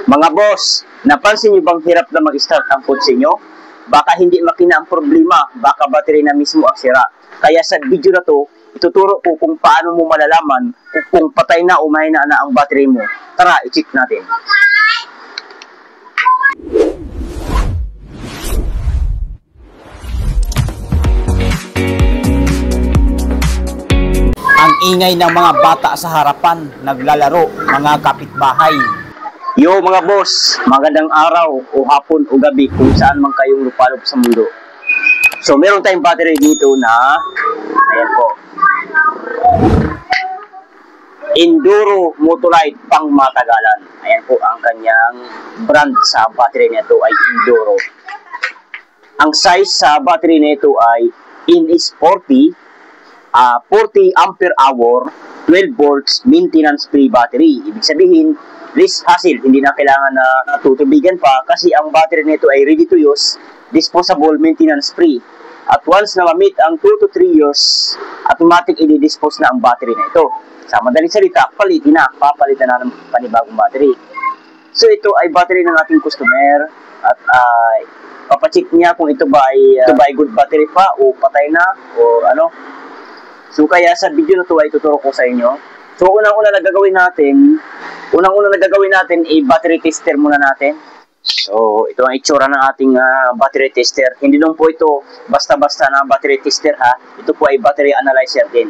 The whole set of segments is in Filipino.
Mga boss, napansin niyo bang hirap na mag-start ang kotse nyo? Baka hindi makina ang problema, baka battery na mismo ang sira. Kaya sa video na to, ituturo ko kung paano mo malalaman kung patay na o mahina na ang battery mo. Tara, i-check natin. Ang ingay ng mga bata sa harapan, naglalaro, mga kapitbahay. Yo mga boss, magandang araw o hapon o gabi kung saan man kayong lupalop sa mundo. So meron tayong battery dito na, ayan po, Enduro Motolite pang matagalan. Ayan po ang kanyang brand sa battery nito ay Enduro. Ang size sa battery nito ay NS40, 40 ampere hour, 12 volts, maintenance-free battery. Ibig sabihin, less hassle, hindi na kailangan na tutubigan pa kasi ang battery nito ay ready to use, disposable, maintenance-free. At once na ma-meet ang 2 to 3 years, automatic i-dispose na ang battery na ito. Sa madaling salita, papalitan na ng panibagong battery. So ito ay battery ng ating customer at papacheck niya kung ito ba ay good battery pa o patay na o ano. So kaya sa video na ito ay tuturo ko sa inyo. So unang-una na gagawin natin i-battery tester muna natin. So ito ang itsura ng ating battery tester. Hindi lang po ito basta-basta na battery tester ha. Ito po ay battery analyzer din.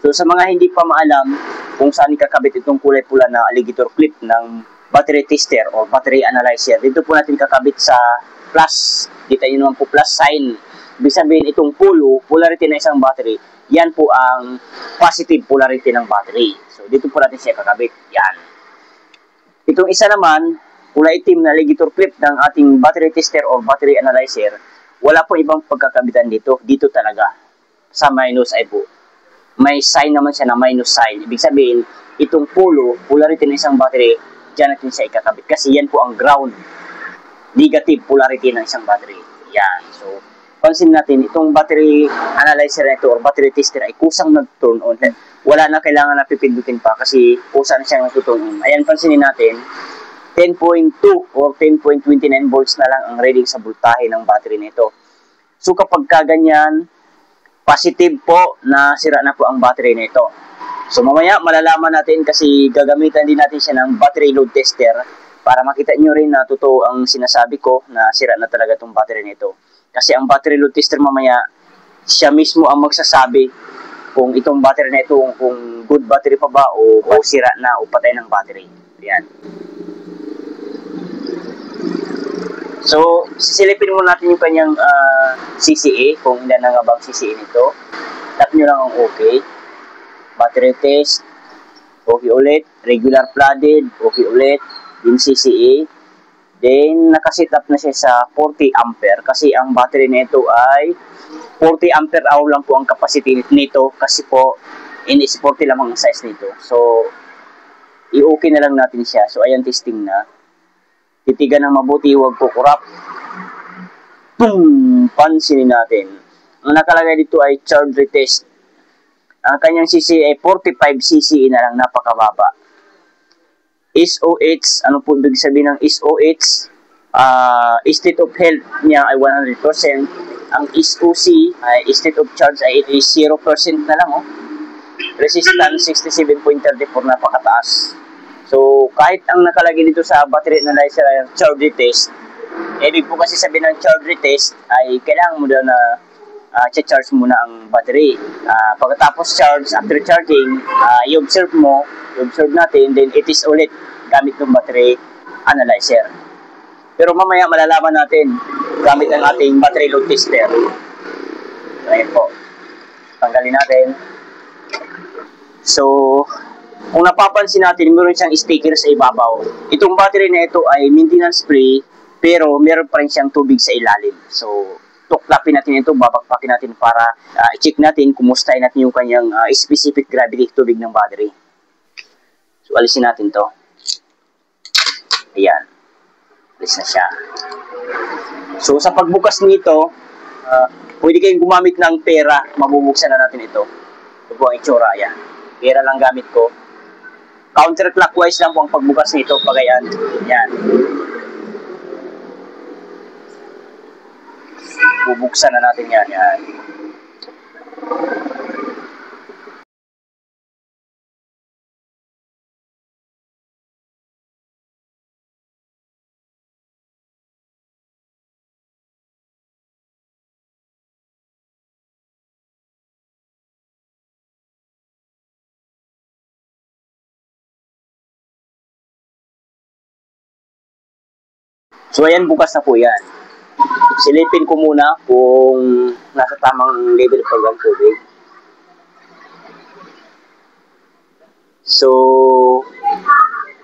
So sa mga hindi pa maalam kung saan ikakabit itong kulay pula na alligator clip ng battery tester o battery analyzer, dito po natin kakabit sa plus. Dito yun naman po plus sign. Ibig sabihin itong polarity na isang battery, yan po ang positive polarity ng battery. So dito po natin siya kakabit. Yan. Itong isa naman, kulay itim na alligator clip ng ating battery tester or battery analyzer, wala po ibang pagkakabitan dito. Dito talaga. Sa minus ay po. May sign naman siya na minus sign. Ibig sabihin, itong polarity ng isang battery, dyan natin siya ikakabit. Kasi yan po ang ground. Negative polarity ng isang battery. Yan. So, pansin natin, itong battery analyzer na ito or battery tester ay kusang nag-turn on. Wala na kailangan na pipindutin pa kasi kusa na siyang nag-turn on. Ayan, pansinin natin, 10.2 or 10.29 volts na lang ang reading sa voltahe ng battery nito. So kapag kaganyan, positive po na sira na po ang battery nito. So mamaya malalaman natin kasi gagamitan din natin siya ng battery load tester para makita nyo rin na totoo ang sinasabi ko na sira na talaga itong battery nito. Kasi ang battery load tester mamaya, siya mismo ang magsasabi kung itong battery na ito, kung good battery pa ba o sira na o patay ng battery. Yan. So, sisilipin muna natin yung kanyang CCA, kung ilan na nga bang CCA nito. Tap nyo lang ang OK. Battery test, OK ulit. Regular flooded, OK ulit. Din CCA. Then, nakasit up na siya sa 40 ampere kasi ang battery nito ay 40 ampere hour lang po ang capacity nito kasi po NS40 lamang ang size nito. So, i-OK na lang natin siya. So, ayan, testing na. Titigan ng mabuti, huwag kukurap. Boom! Pansinin natin. Ang nakalagay dito ay charge retest. Ang kanyang CC ay 45 CC na lang, napakababa. SOH, ano po ibig sabihin ng SOH? State of health niya ay 100%. Ang SOC, ay state of charge ay 0% na lang. Resistance 67.34, napakataas. So, kahit ang nakalagay dito sa battery analyzer ay charge retest, ibig po kasi sabihin ng charge retest ay kailangan mo daw na charge muna ang battery. Pagkatapos charge, after charging, i-observe natin, then it is ulit gamit ng battery analyzer. Pero mamaya malalaman natin gamit ang ating battery load tester. Ayan po. Tanggalin natin. So, kung napapansin natin, meron siyang sticker sa ibabaw. Itong battery na ito ay maintenance free, pero meron pa rin siyang tubig sa ilalim. So, tuklapin natin ito, babakpakin natin para i-check natin, kumustahin natin yung kanyang specific gravity tubig ng battery. So, alisin natin to. Ayan. Alis na siya. So, sa pagbukas nito, pwede kayong gumamit ng pera. Mabubuksan na natin ito. Ito po ang itsura. Ayan. Pera lang gamit ko. Counterclockwise lang po ang pagbukas nito, pagayan. Yan. Bubuksan na natin yan. Yan. So ayan, bukas na po yan. Silipin ko muna kung nasa tamang level pa ang tubig. So,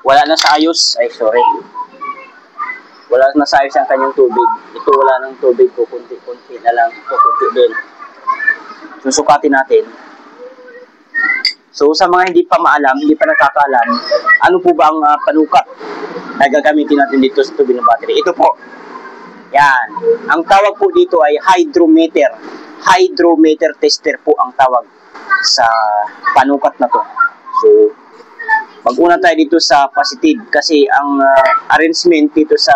wala na sa ayos. Ay, sorry. Wala na sa ayos ang kanyang tubig. Ito wala ng tubig ko. Kunti-kunti na lang. Kunti din. Susukatin natin. So, sa mga hindi pa maalam, hindi pa nakakaalam, ano po ba ang panukat na gagamitin natin dito sa tubig ng battery? Ito po. Yan. Ang tawag po dito ay hydrometer. Hydrometer tester po ang tawag sa panukat na to. So, mag-una tayo dito sa positive kasi ang arrangement dito sa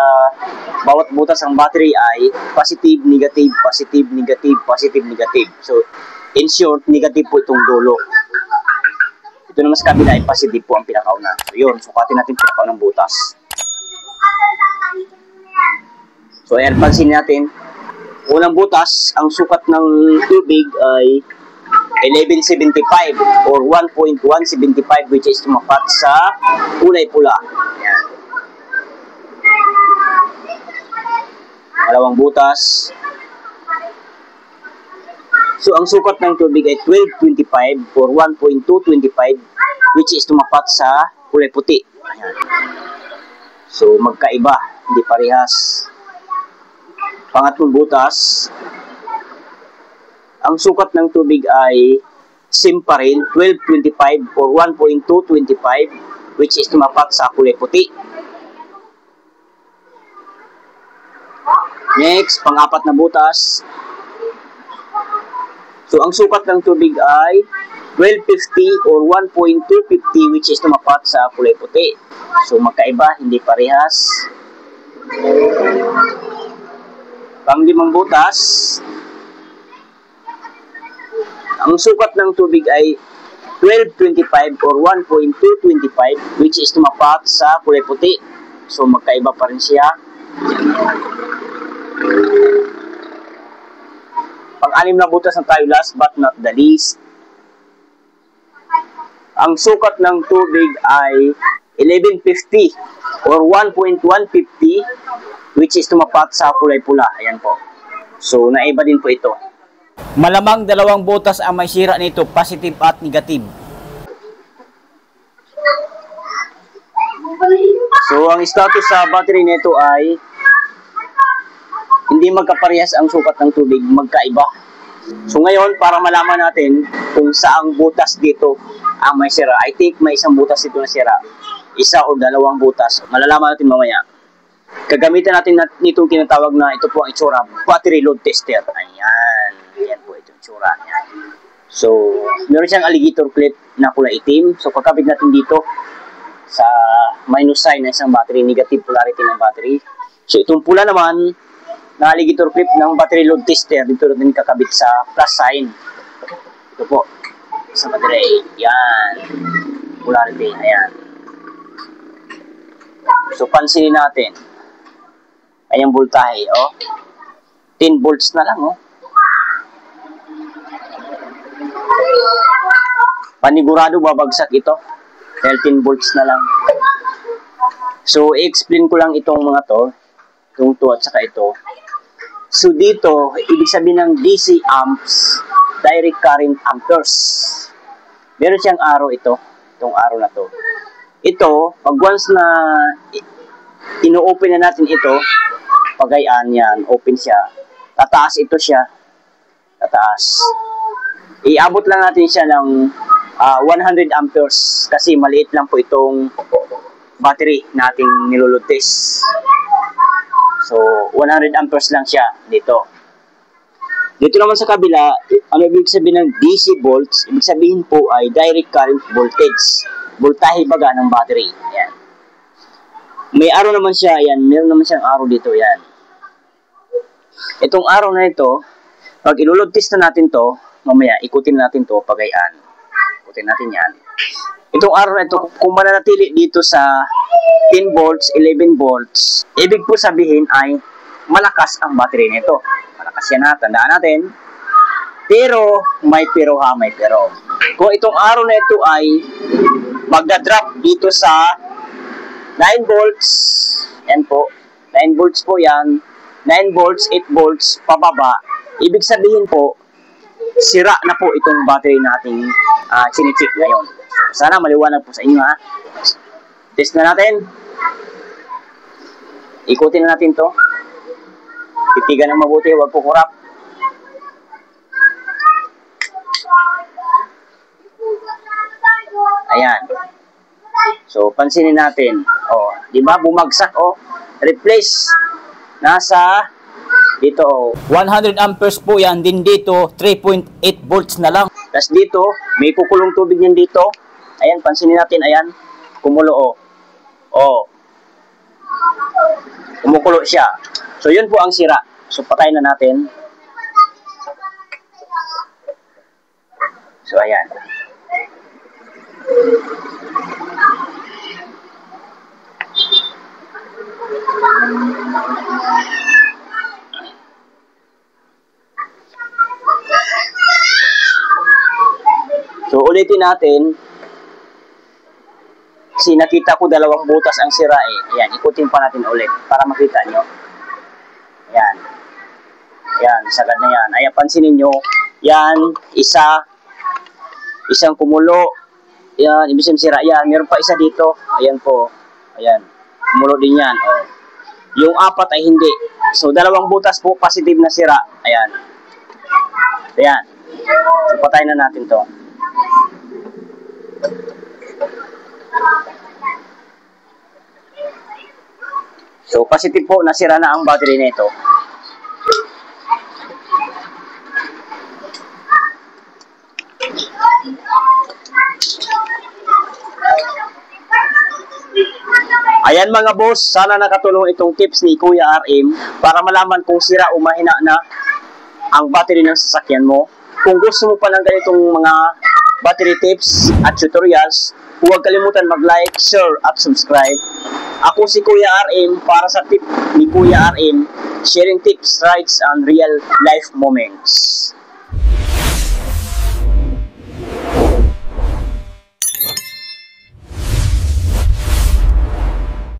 bawat butas ng battery ay positive, negative, positive, negative, positive, negative. So, in short, negative po itong dulo. Ito naman sa kabila ay positive po ang pinakauna. So, yun. Sukatin natin pinakaunang butas. So, ayan, pansin natin. Unang butas, ang sukat ng tubig ay 1175 or 1.175 which is tumapat sa kulay pula. Ayan. Dalawang butas. So, ang sukat ng tubig ay 1225 or 1.225 which is tumapat sa kulay puti. Ayan. So, magkaiba. Hindi parehas. Pangatlong butas, ang sukat ng tubig ay same pa rin, 1225 or 1.225 which is tumapat sa kulay puti. Next, pang-apat na butas. So, ang sukat ng tubig ay 1250 or 1.250 which is tumapat sa kulay puti. So, magkaiba, hindi parehas. Pang-limang butas, ang sukat ng tubig ay 1225 or 1.225 which is tumapat sa kulay puti. So, magkaiba pa rin siya. Pang-anim na butas na tayo, last but not the least. Ang sukat ng tubig ay 1150 or 1.150 which is tumapat sa kulay pula. Ayan po. So, naiba din po ito. Malamang dalawang butas ang may sira nito, positive at negative. So, ang status sa battery nito ay hindi magkaparehas ang sukat ng tubig, magkaiba. So, ngayon, para malaman natin kung saang butas dito ang may sira. I think may isang butas dito na sira. Isa o dalawang butas. Malalaman natin mamaya. Gagamitan natin nitong tinatawag na ito po ang itsura, battery load tester. Ayan. Ayan po ito itsura niya. So, meron siyang alligator clip na kulay itim. So, kakabit natin dito sa minus sign ng isang battery, negative polarity ng battery. So, itong pula naman na alligator clip ng battery load tester, dito natin kakabit sa plus sign. Ito po, sa battery. Yan. Polarity. Ayan. So, pansinin natin. Ayan voltahe, oh. 10 volts na lang, oh. Panigurado babagsak ito. Dahil 10 volts na lang. So, i-explain ko lang itong mga to. Itong to at saka ito. So, dito, ibig sabihin ng DC amps, direct current amperes. Meron siyang arrow ito. Itong arrow na to. Ito, pag once na ino-open na natin ito, pagayaan yan, open siya. Tataas ito siya. Tataas. Iabot lang natin siya ng 100 amperes kasi maliit lang po itong battery nating niloload test. So, 100 amperes lang siya dito. Dito naman sa kabila, ano ibig sabihin ng DC volts? Ibig sabihin po ay direct current voltage. voltahe baga ng battery. Ayan. May arrow naman siya, ayan, meron naman siyang arrow dito, ayan. Itong arrow na ito, pag ilulod test na natin to, mamaya ikutin natin to pagayaan. Ikutin natin yan. Itong arrow na ito, kung mananatili dito sa 10 volts, 11 volts, ibig po sabihin ay malakas ang battery nito. Malakas yan ha, tandaan natin. Pero, may pero ha, may pero. Kung itong arrow na ito ay magdadrop dito sa 9 volts, yan po, 9 volts po yan, 9 volts, 8 volts, pababa, ibig sabihin po, sira na po itong battery nating chine-check ngayon. Sana maliwanag po sa inyo ha. Test na natin. Ikutin na natin to. Titigan ng mabuti, huwag po kurap. Ayan. So, pansinin natin. Oh, di ba bumagsak oh. Replace nasa dito oh. 100 amperes po yan, din dito 3.8 volts na lang. Tapos dito, may kukulong tubig yan dito. Ayan, pansinin natin, ayan. Kumulo oh. Oh. Kumukulo siya. So, yun po ang sira. So, patayin na natin. So, ayan. So, ulitin natin. Kasi nakita ko dalawang butas ang sira eh. Ayan, ikutin pa natin ulit para makita nyo. Ayan. Ayan, sagad na yan. Ayan, pansinin nyo. Yan, isang kumulo. Ayan, ibig sabihin sira. Ayan, meron pa isa dito. Ayan po. Ayan, kumulo din yan. Oh. Yung apat ay hindi. So, dalawang butas po, positive na sira. Ayan. Ayan. So, patayin na natin to. So, positive po, nasira na ang battery nito. Ayan mga boss, sana nakatulong itong tips ni Kuya RM para malaman kung sira o mahina na ang battery ng sasakyan mo. Kung gusto mo pa ng ganitong mga battery tips at tutorials, huwag kalimutan mag-like, share at subscribe. Ako si Kuya RM para sa tip ni Kuya RM, sharing tips, rides, and real life moments.